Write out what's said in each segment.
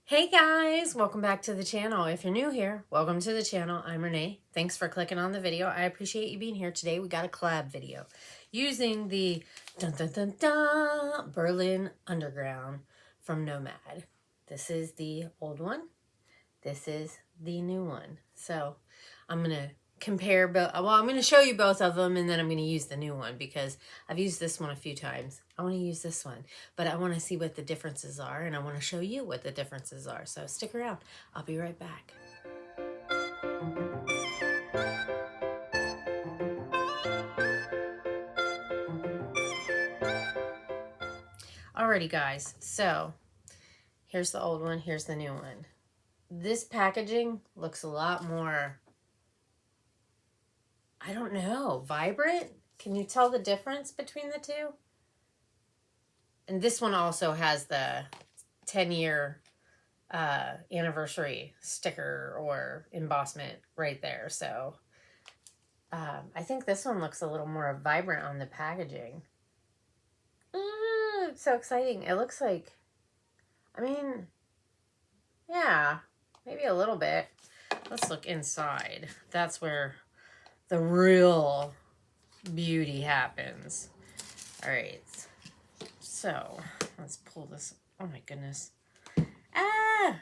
Hey guys, welcome back to the channel. If you're new here, welcome to the channel. I'm Renee. Thanks for clicking on the video. I appreciate you being here today. We got a collab video using the Berlin Underground from Nomad. This is the old one. This is the new one. So I'm going to compare both. Well, I'm going to show you both of them, and then I'm going to use the new one because I've used this one a few times. I want to use this one, but I want to see what the differences are, and I want to show you what the differences are. So stick around. I'll be right back. Alrighty guys, so here's the old one, here's the new one. This packaging looks a lot more, I don't know, vibrant? Can you tell the difference between the two? And this one also has the 10-year anniversary sticker or embossment right there. So I think this one looks a little more vibrant on the packaging. It's so exciting. It looks like, I mean, yeah, maybe a little bit. Let's look inside. That's where the real beauty happens. All right. So let's pull this. Oh my goodness. Ah!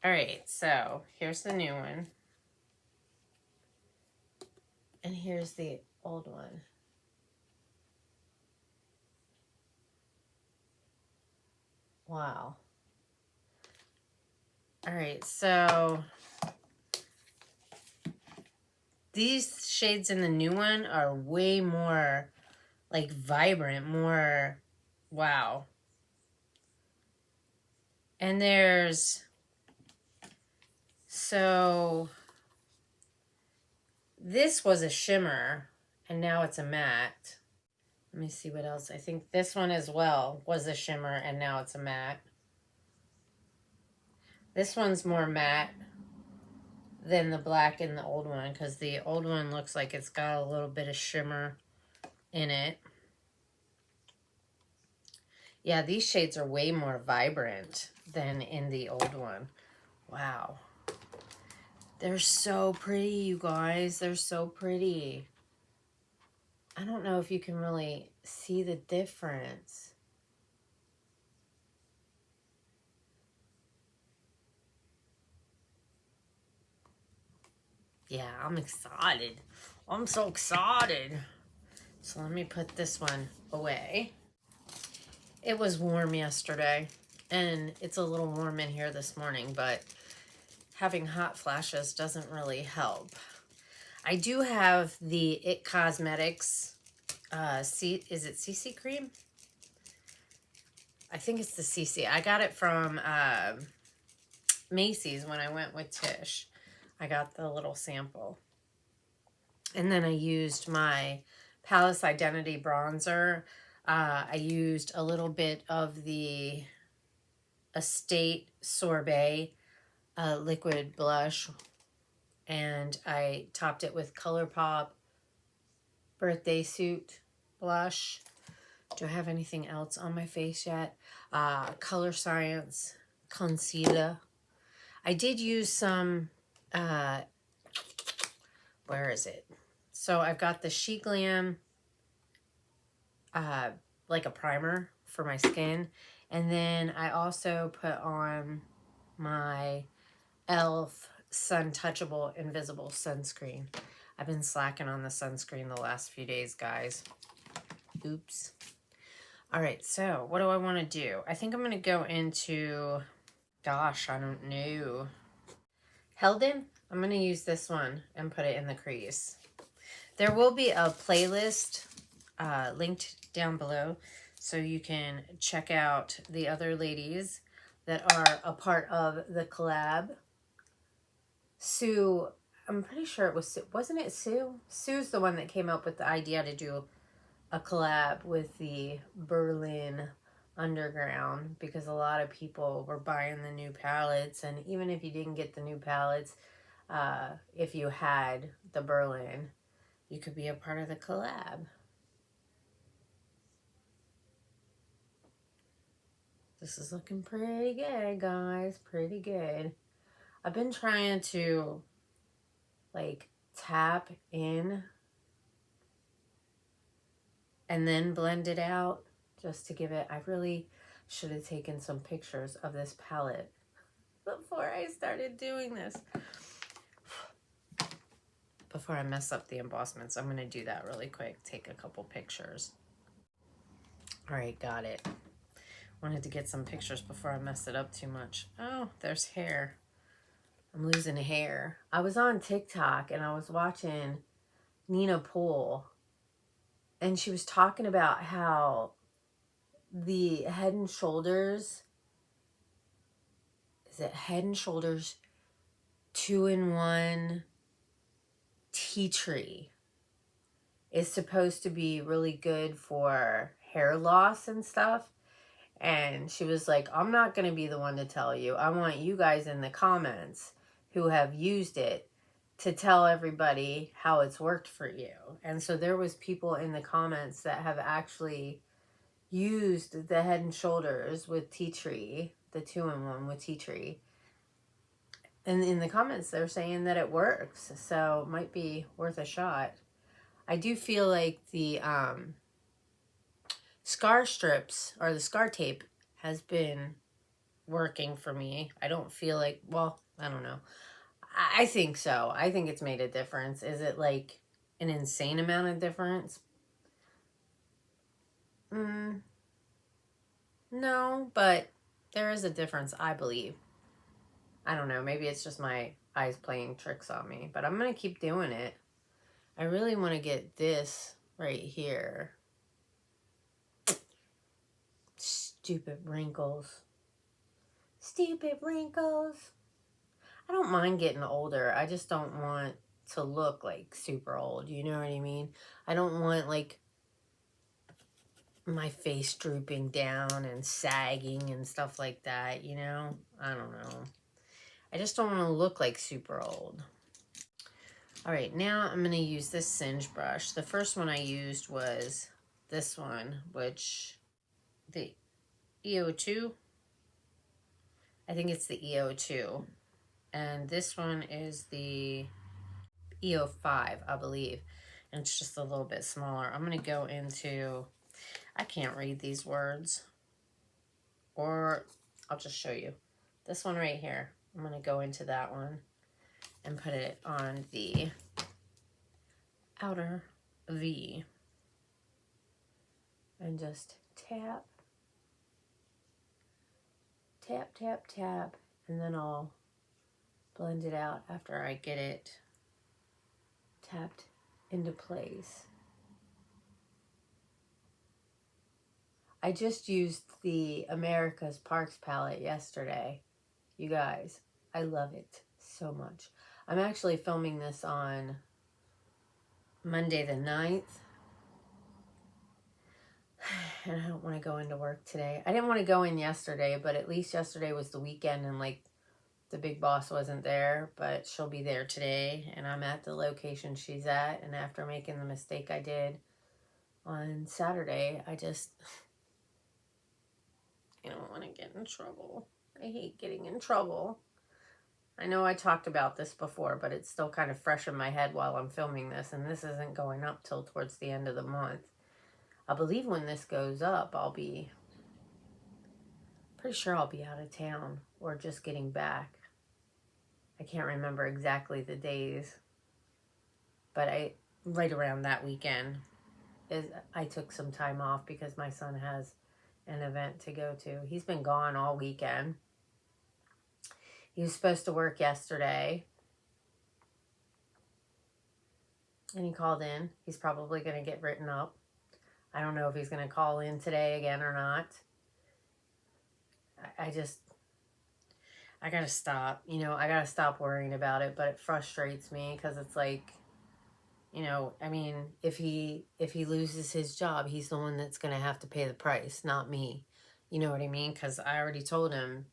All right. So here's the new one. And here's the old one. Wow. All right. So these shades in the new one are way more like vibrant, more wow. And there's, so this was a shimmer and now it's a matte. Let me see what else. I think this one as well was a shimmer and now it's a matte. This one's more matte than the black in the old one because the old one looks like it's got a little bit of shimmer in it. Yeah, these shades are way more vibrant than in the old one. Wow. They're so pretty, you guys. They're so pretty. I don't know if you can really see the difference. Yeah, I'm excited. I'm so excited. So let me put this one away. It was warm yesterday, and it's a little warm in here this morning, but having hot flashes doesn't really help. I do have the IT Cosmetics, is it CC cream? I think it's the CC. I got it from Macy's when I went with Tish. I got the little sample. And then I used my Palace Identity bronzer. I used a little bit of the Estate Sorbet liquid blush. And I topped it with ColourPop Birthday Suit blush. Do I have anything else on my face yet? Color Science concealer. I did use some, where is it? So I've got the She Glam, like a primer for my skin. And then I also put on my e.l.f. Sun Touchable Invisible Sunscreen. I've been slacking on the sunscreen the last few days, guys. Oops. All right, so what do I want to do? I think I'm going to go into, gosh, I don't know. Helden? I'm going to use this one and put it in the crease. There will be a playlist linked down below so you can check out the other ladies that are a part of the collab. Sue, I'm pretty sure it was Sue. Wasn't it Sue? Sue's the one that came up with the idea to do a collab with the Berlin Underground because a lot of people were buying the new palettes, and even if you didn't get the new palettes, if you had the Berlin, you could be a part of the collab. This is looking pretty good, guys. Pretty good. I've been trying to, like, tap in and then blend it out just to give it... I really should have taken some pictures of this palette before I started doing this. Before I mess up the embossments, I'm going to do that really quick. Take a couple pictures. All right, got it. Wanted to get some pictures before I mess it up too much. Oh, there's hair. I'm losing hair. I was on TikTok and I was watching Nina Poole, and she was talking about how the Head and Shoulders, is it Head and Shoulders 2-in-1 tea tree is supposed to be really good for hair loss and stuff. And she was like, I'm not going to be the one to tell you. I want you guys in the comments who have used it to tell everybody how it's worked for you. And so there was people in the comments that have actually used the Head and Shoulders with tea tree, the 2-in-1 with tea tree. And in the comments, they're saying that it works. So it might be worth a shot. I do feel like the scar strips or the scar tape has been working for me. I don't feel like, well, I don't know. I think so. I think it's made a difference. Is it like an insane amount of difference? No, but there is a difference, I believe. I don't know. Maybe it's just my eyes playing tricks on me, but I'm going to keep doing it. I really want to get this right here. Stupid wrinkles. Stupid wrinkles. I don't mind getting older. I just don't want to look like super old. You know what I mean? I don't want like my face drooping down and sagging and stuff like that, you know? I don't know. I just don't want to look like super old. All right, now I'm going to use this Singe brush. The first one I used was this one, which the EO2. I think it's the EO2. And this one is the EO5, I believe. And it's just a little bit smaller. I'm going to go into... I can't read these words. Or I'll just show you. This one right here. I'm going to go into that one and put it on the outer V. And just tap. Tap, tap, tap. And then I'll blend it out after I get it tapped into place. I just used the America's Parks palette yesterday. You guys, I love it so much. I'm actually filming this on Monday the 9th. And I don't want to go into work today. I didn't want to go in yesterday, but at least yesterday was the weekend and like the big boss wasn't there, but she'll be there today. And I'm at the location she's at. And after making the mistake I did on Saturday, I don't want to get in trouble. I hate getting in trouble. I know I talked about this before, but it's still kind of fresh in my head while I'm filming this. And this isn't going up till towards the end of the month. I believe when this goes up, I'll be pretty sure I'll be out of town or just getting back. I can't remember exactly the days, but right around that weekend I took some time off because my son has an event to go to. He's been gone all weekend. He was supposed to work yesterday, and he called in. He's probably going to get written up. I don't know if he's going to call in today again or not. I got to stop. You know, I got to stop worrying about it, but it frustrates me because it's like, you know, I mean, if he loses his job, he's the one that's going to have to pay the price, not me. You know what I mean? Because I already told him,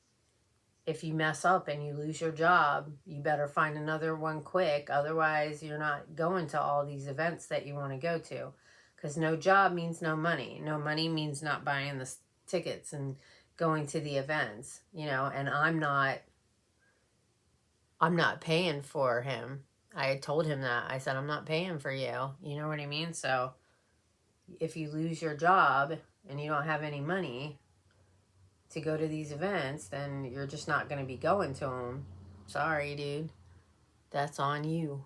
if you mess up and you lose your job, you better find another one quick. Otherwise, you're not going to all these events that you want to go to. Because no job means no money. No money means not buying the tickets and going to the events, you know, and I'm not paying for him. I told him that. I said, I'm not paying for you. You know what I mean? So if you lose your job and you don't have any money to go to these events, then you're just not going to be going to them. Sorry, dude. That's on you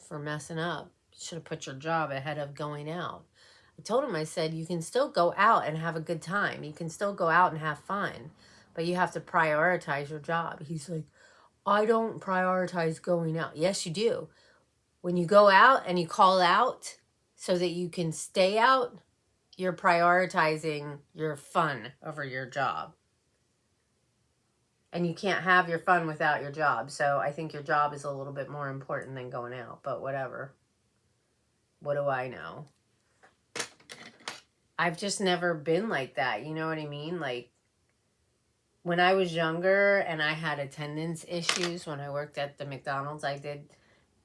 for messing up. You should have put your job ahead of going out. I told him, I said, you can still go out and have a good time. You can still go out and have fun, but you have to prioritize your job. He's like, I don't prioritize going out. Yes, you do. When you go out and you call out so that you can stay out, you're prioritizing your fun over your job. And you can't have your fun without your job. So I think your job is a little bit more important than going out, but whatever. What do I know? I've just never been like that. You know what I mean? Like, when I was younger and I had attendance issues when I worked at the McDonald's, I did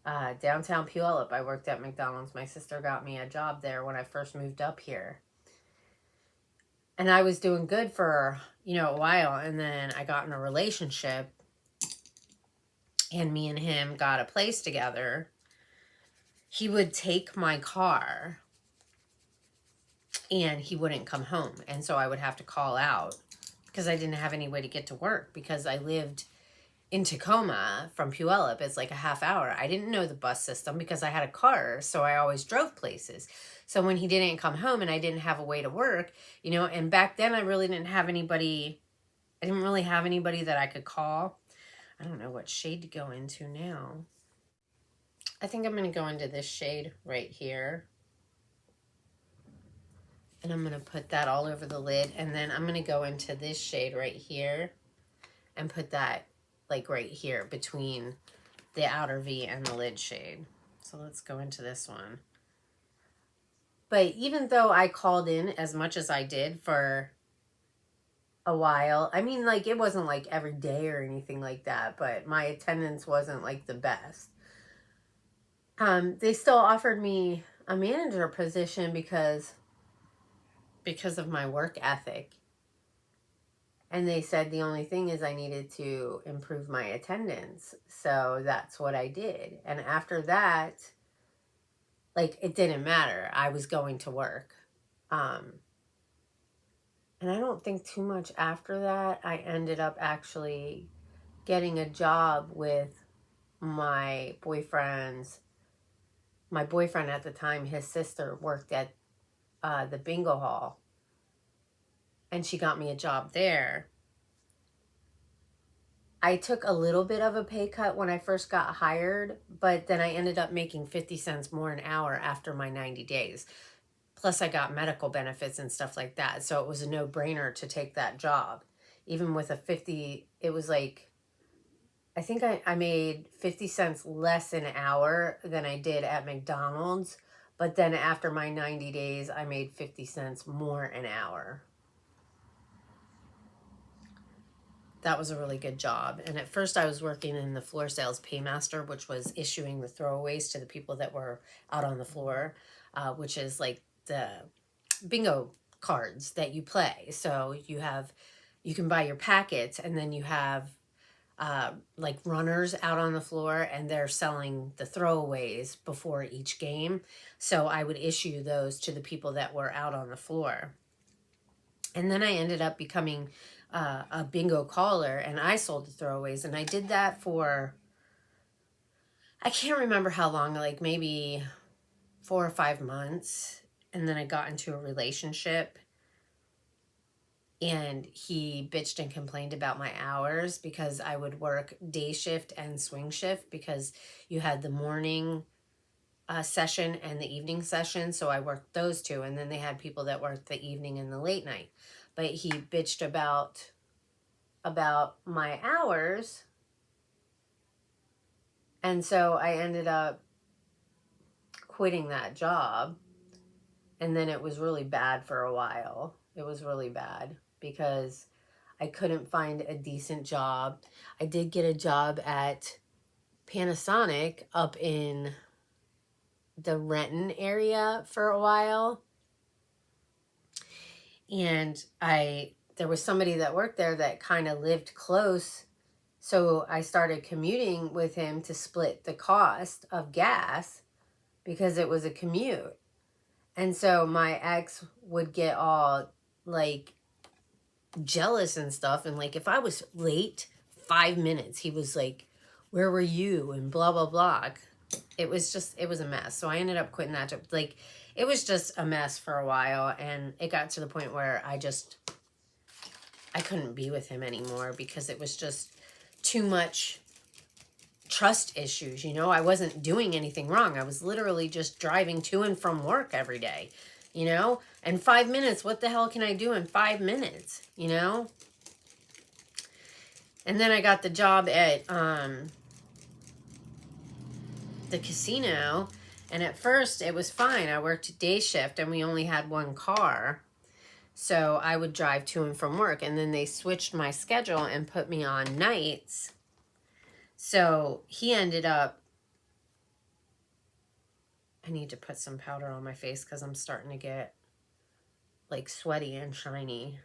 downtown Puyallup. I worked at McDonald's. My sister got me a job there when I first moved up here. And I was doing good for, you know, a while. And then I got in a relationship. And me and him got a place together. He would take my car. And he wouldn't come home. And so I would have to call out. Because I didn't have any way to get to work. Because I lived in Tacoma from Puyallup. It's like a half hour. I didn't know the bus system because I had a car. So I always drove places. So when he didn't come home and I didn't have a way to work, you know, and back then I really didn't have anybody. I didn't really have anybody that I could call. I don't know what shade to go into now. I think I'm going to go into this shade right here. And I'm going to put that all over the lid. And then I'm going to go into this shade right here. And put that like right here between the outer V and the lid shade. So let's go into this one. But even though I called in as much as I did for a while, I mean, like, it wasn't like every day or anything like that, but my attendance wasn't like the best. They still offered me a manager position because of my work ethic. And they said the only thing is I needed to improve my attendance. So that's what I did. And after that, like, it didn't matter. I was going to work. And I don't think too much after that, I ended up actually getting a job with my boyfriend at the time. His sister worked at the bingo hall. And she got me a job there. I took a little bit of a pay cut when I first got hired, but then I ended up making 50 cents more an hour after my 90 days. Plus I got medical benefits and stuff like that. So it was a no-brainer to take that job. Even with a 50, it was like, I think I made 50 cents less an hour than I did at McDonald's. But then after my 90 days, I made 50 cents more an hour. That was a really good job. And at first I was working in the floor sales paymaster, which was issuing the throwaways to the people that were out on the floor, which is like the bingo cards that you play. So you can buy your packets, and then you have like runners out on the floor, and they're selling the throwaways before each game. So I would issue those to the people that were out on the floor. And then I ended up becoming a bingo caller, and I sold the throwaways, and I did that for, I can't remember how long, like maybe 4 or 5 months. And then I got into a relationship, and he bitched and complained about my hours because I would work day shift and swing shift because you had the morning session and the evening session. So I worked those two, and then they had people that worked the evening and the late night. But he bitched about my hours. And so I ended up quitting that job. And then it was really bad for a while. It was really bad because I couldn't find a decent job. I did get a job at Panasonic up in the Renton area for a while. And there was somebody that worked there that kind of lived close. So I started commuting with him to split the cost of gas because it was a commute. And so my ex would get all like jealous and stuff. And like if I was late 5 minutes, he was like, where were you? And blah, blah, blah. It was a mess. So I ended up quitting that job. Like it was just a mess for a while. And it got to the point where I couldn't be with him anymore because it was just too much trust issues. You know, I wasn't doing anything wrong. I was literally just driving to and from work every day, you know, and 5 minutes, what the hell can I do in 5 minutes, you know? And then I got the job at the casino, and at first it was fine. I worked day shift and we only had one car. So I would drive to and from work, and then they switched my schedule and put me on nights. So he ended up, I need to put some powder on my face because I'm starting to get like sweaty and shiny.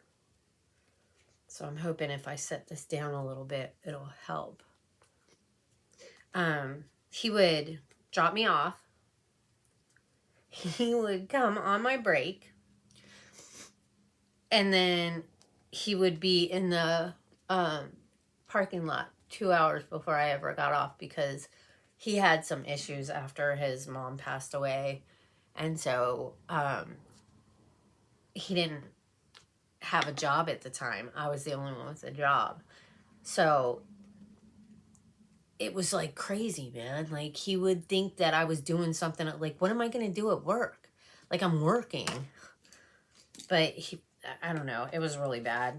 So I'm hoping if I set this down a little bit, it'll help. He would drop me off. He would come on my break. And then he would be in the parking lot 2 hours before I ever got off because he had some issues after his mom passed away. And so he didn't have a job at the time. I was the only one with a job. So it was like crazy, man. Like he would think that I was doing something. Like, what am I going to do at work? Like I'm working. But I don't know. It was really bad.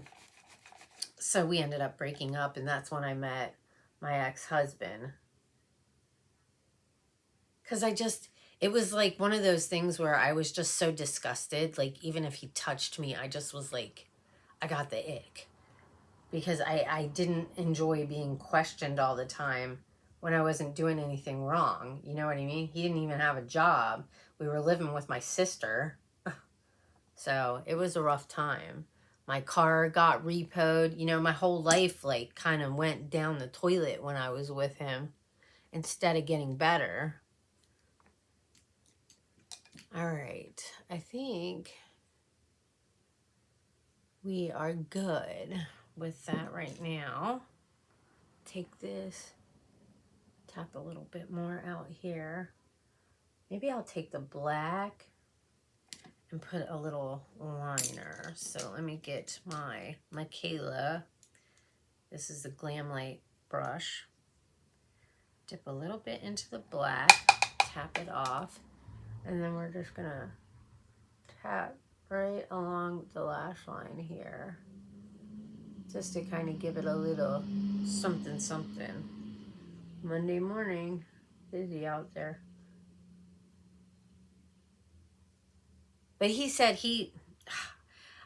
So we ended up breaking up, and that's when I met my ex-husband. Because it was like one of those things where I was just so disgusted. Like, even if he touched me, I just was like, I got the ick. Because I didn't enjoy being questioned all the time when I wasn't doing anything wrong. You know what I mean? He didn't even have a job. We were living with my sister. So it was a rough time. My car got repoed. You know, my whole life like kind of went down the toilet when I was with him instead of getting better. All right. I think we are good with that right now. Take this, tap a little bit more out here. Maybe I'll take the black and put a little liner. So let me get my Michaela. This is the Glam Light brush. Dip a little bit into the black, tap it off, and then we're just gonna tap right along the lash line here, just to kind of give it a little something something. Monday morning, busy out there. But he said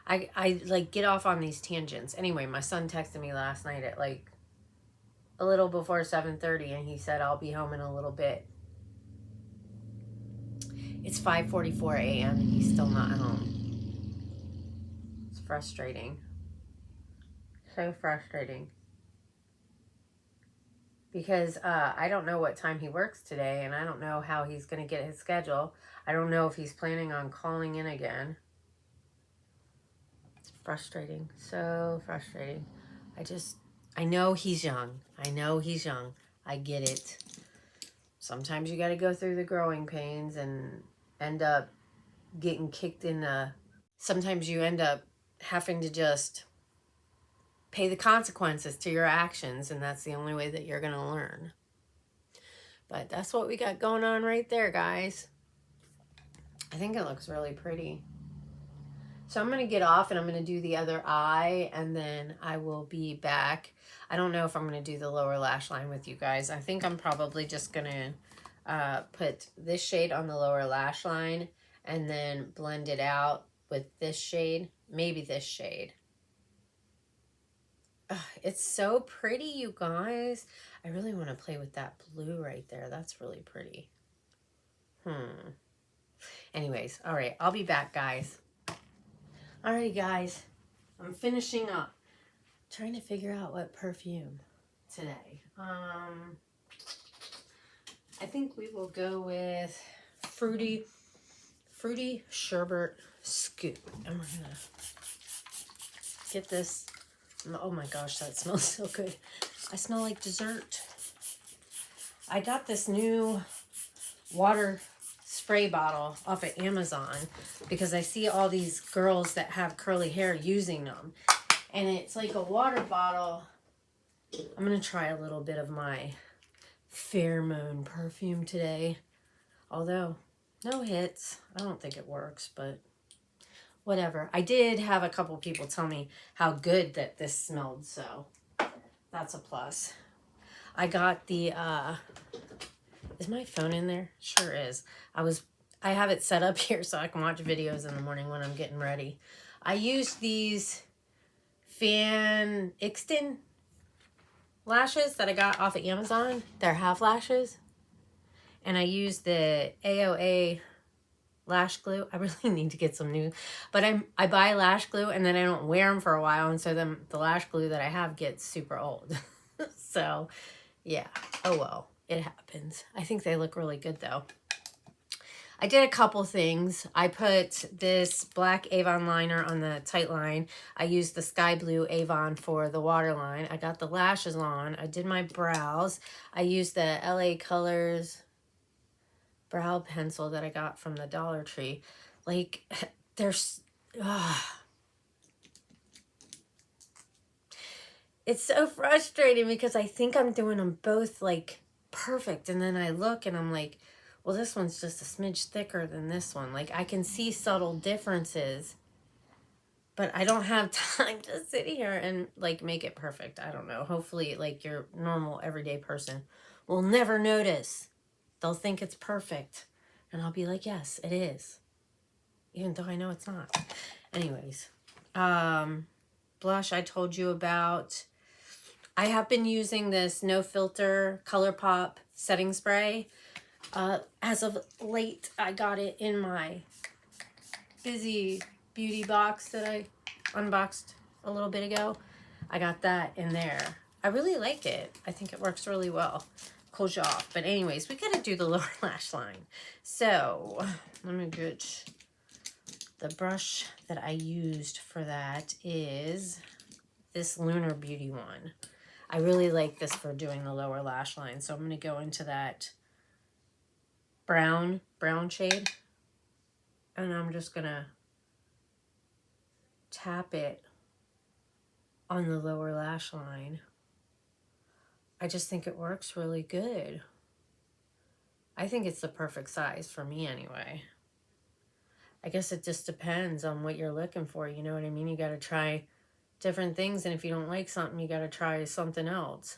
I like get off on these tangents. Anyway, my son texted me last night at like a little before 7:30, and he said I'll be home in a little bit. It's 5:44 a.m. and he's still not home. It's frustrating. So frustrating. Because I don't know what time he works today, and I don't know how he's going to get his schedule. I don't know if he's planning on calling in again. It's frustrating. So frustrating. I know he's young. I know he's young. I get it. Sometimes you got to go through the growing pains and end up getting kicked in the... Sometimes you end up having to just pay the consequences to your actions, and that's the only way that you're going to learn. But that's what we got going on right there, guys. I think it looks really pretty. So I'm going to get off and I'm going to do the other eye, and then I will be back. I don't know if I'm going to do the lower lash line with you guys. I think I'm probably just going to put this shade on the lower lash line and then blend it out with this shade, maybe this shade. It's so pretty, you guys. I really want to play with that blue right there. That's really pretty. Anyways, all right. I'll be back, guys. All right, guys. I'm finishing up. Trying to figure out what perfume today. I think we will go with Fruity Sherbet Scoop. And we're gonna get this. Oh my gosh, that smells so good. I smell like dessert. I got this new water spray bottle off of Amazon because I see all these girls that have curly hair using them. And it's like a water bottle. I'm going to try a little bit of my pheromone perfume today. Although, no hits. I don't think it works, but whatever. I did have a couple people tell me how good that this smelled, so that's a plus. I got the, is my phone in there? Sure is. I have it set up here so I can watch videos in the morning when I'm getting ready. I used these Van Ixton lashes that I got off of Amazon. They're half lashes. And I used the AOA lash glue. I really need to get some new, but I buy lash glue and then I don't wear them for a while, and so then the lash glue that I have gets super old. So yeah, oh well, it happens. I think they look really good though. I did a couple things. I put this black Avon liner on the tight line. I used the sky blue Avon for the waterline. I got the lashes on. I did my brows. I used the LA Colors brow pencil that I got from the Dollar Tree. Like, there's... It's so frustrating because I think I'm doing them both, like, perfect. And then I look and I'm like, well, this one's just a smidge thicker than this one. Like, I can see subtle differences, but I don't have time to sit here and, like, make it perfect. I don't know. Hopefully, like, your normal, everyday person will never notice. They'll think it's perfect. And I'll be like, yes, it is. Even though I know it's not. Anyways. Blush I told you about. I have been using this No Filter ColourPop setting spray. As of late, I got it in my busy beauty box that I unboxed a little bit ago. I got that in there. I really like it. I think it works really well. Cools you off. But anyways, we gotta do the lower lash line. So, let me get the brush that I used for that is this Lunar Beauty one. I really like this for doing the lower lash line. So I'm gonna go into that brown shade, and I'm just gonna tap it on the lower lash line. I just think it works really good. I think it's the perfect size for me anyway. I guess it just depends on what you're looking for, you know what I mean? You gotta try different things, and if you don't like something, you gotta try something else.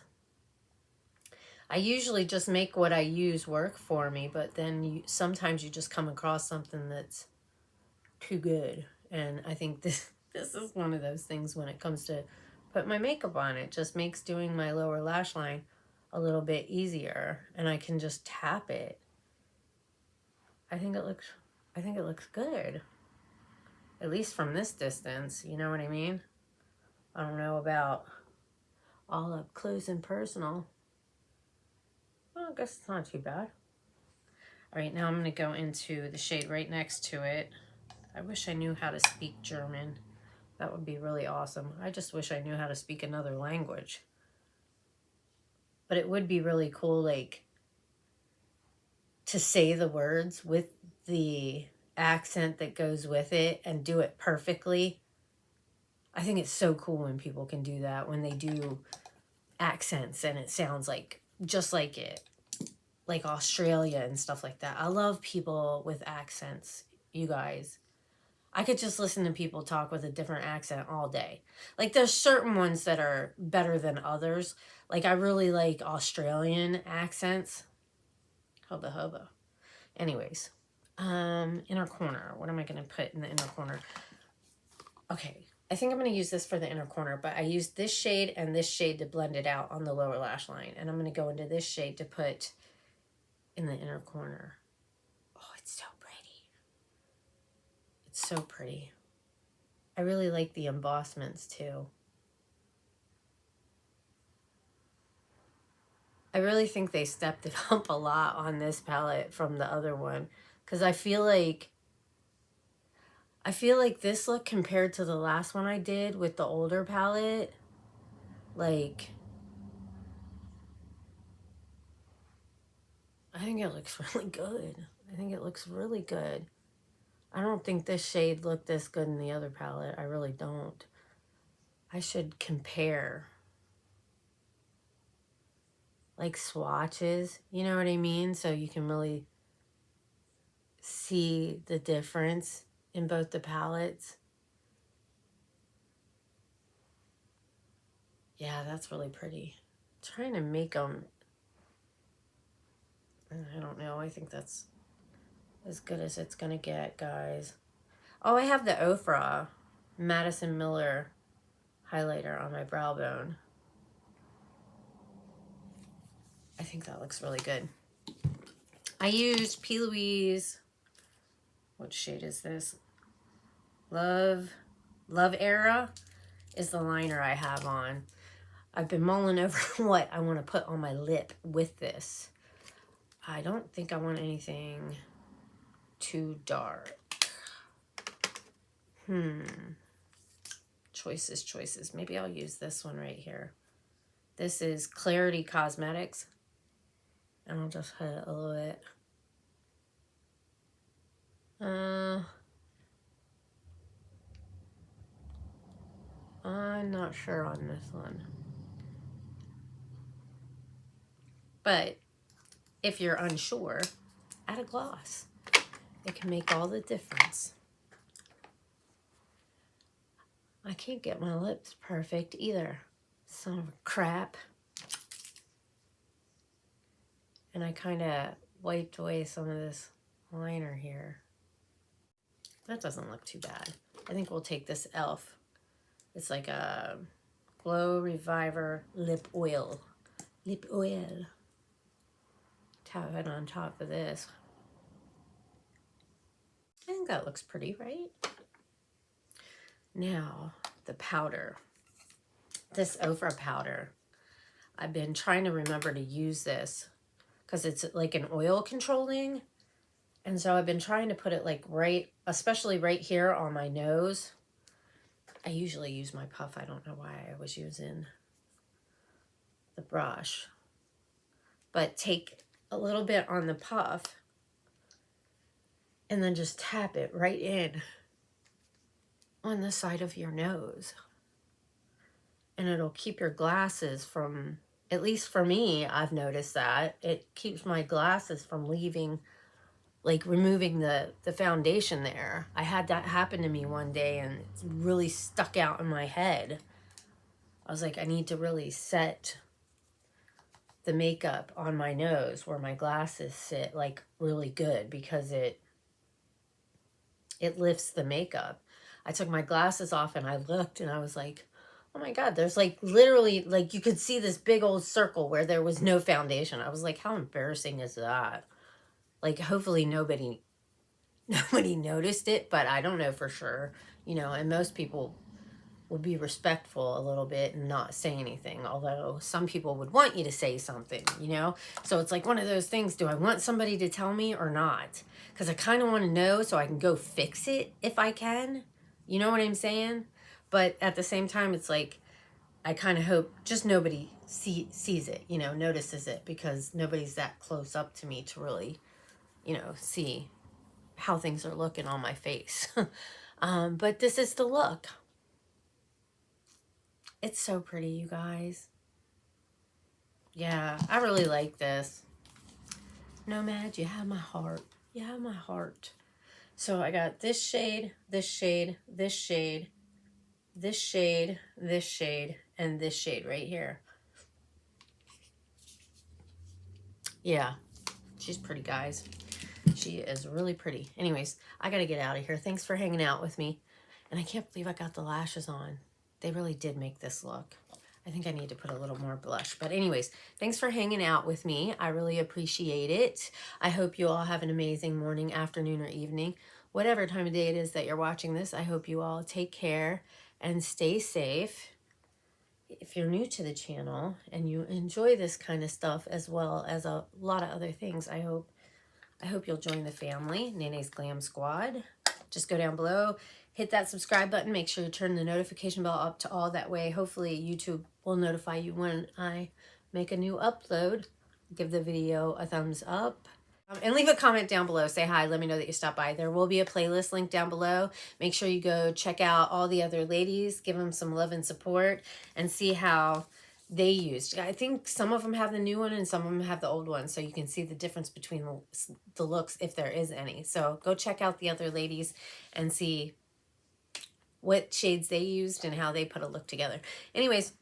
I usually just make what I use work for me, but then sometimes you just come across something that's too good. And I think this is one of those things when it comes to put my makeup on. It just makes doing my lower lash line a little bit easier, and I can just tap it. I think it looks good. At least from this distance, you know what I mean? I don't know about all up close and personal. Well, I guess it's not too bad. All right, now I'm going to go into the shade right next to it. I wish I knew how to speak German. That would be really awesome. I just wish I knew how to speak another language. But it would be really cool, like, to say the words with the accent that goes with it and do it perfectly. I think it's so cool when people can do that, when they do accents and it sounds like just like it, like Australia and stuff like that. I love people with accents, you guys. I could just listen to people talk with a different accent all day. Like, there's certain ones that are better than others. Like, I really like Australian accents. Hubba hubba. Anyways, inner corner. What am I going to put in the inner corner? Okay, I think I'm going to use this for the inner corner, but I used this shade and this shade to blend it out on the lower lash line. And I'm going to go into this shade to put in the inner corner. Oh, it's so pretty. It's so pretty. I really like the embossments too. I really think they stepped it up a lot on this palette from the other one, because I feel like this look compared to the last one I did with the older palette, like, I think it looks really good. I think it looks really good. I don't think this shade looked this good in the other palette. I really don't. I should compare, like, swatches, you know what I mean? So you can really see the difference in both the palettes. Yeah, that's really pretty. I'm trying to make them, I don't know, I think that's as good as it's gonna get, guys. Oh, I have the Ofra Madison Miller highlighter on my brow bone. I think that looks really good. I used P. Louise, what shade is this? Love Era is the liner I have on. I've been mulling over what I want to put on my lip with this. I don't think I want anything too dark. Choices. Maybe I'll use this one right here. This is Clarity Cosmetics. And I'll just hit it a little bit. I'm not sure on this one. But if you're unsure, add a gloss. It can make all the difference. I can't get my lips perfect either. Son of a crap. And I kind of wiped away some of this liner here. That doesn't look too bad. I think we'll take this e.l.f. It's like a Glow Reviver lip oil. Lip oil. Tap it on top of this. I think that looks pretty, right? Now, the powder. This Ofra powder. I've been trying to remember to use this because it's like an oil controlling. And so I've been trying to put it like right, especially right here on my nose. I usually use my puff. I don't know why I was using the brush. But take a little bit on the puff and then just tap it right in on the side of your nose. And it'll keep your glasses from, at least for me, I've noticed that. It keeps my glasses from leaving, like removing the foundation there. I had that happen to me one day and it really stuck out in my head. I was like, I need to really set the makeup on my nose where my glasses sit like really good because it lifts the makeup. I took my glasses off and I looked and I was like, oh my God, there's like literally, like you could see this big old circle where there was no foundation. I was like, how embarrassing is that? Like, hopefully nobody noticed it, but I don't know for sure, you know, and most people will be respectful a little bit and not say anything, although some people would want you to say something, you know? So it's like one of those things, do I want somebody to tell me or not? Because I kind of want to know so I can go fix it if I can. You know what I'm saying? But at the same time, it's like, I kind of hope just nobody sees it, you know, notices it, because nobody's that close up to me to really, you know, see how things are looking on my face. But this is the look. It's so pretty, you guys. Yeah, I really like this. Nomad, you have my heart. You have my heart. So I got this shade, this shade, this shade, this shade, this shade, and this shade right here. Yeah, she's pretty, guys. She is really pretty. Anyways, I got to get out of here. Thanks for hanging out with me. And I can't believe I got the lashes on. They really did make this look. I think I need to put a little more blush. But anyways, thanks for hanging out with me. I really appreciate it. I hope you all have an amazing morning, afternoon, or evening. whatever time of day it is that you're watching this, I hope you all take care and stay safe. If you're new to the channel and you enjoy this kind of stuff as well as a lot of other things, I hope you'll join the family, Nene's Glam Squad. Just go down below, hit that subscribe button, make sure you turn the notification bell up to all. That way, hopefully YouTube will notify you when I make a new upload. Give the video a thumbs up. And leave a comment down below. Say hi. Let me know that you stopped by. There will be a playlist link down below. Make sure you go check out all the other ladies. Give them some love and support and see how they used. I think some of them have the new one and some of them have the old one. So you can see the difference between the looks if there is any. So go check out the other ladies and see what shades they used and how they put a look together. Anyways,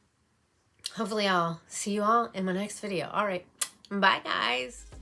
hopefully I'll see you all in my next video. All right. Bye, guys.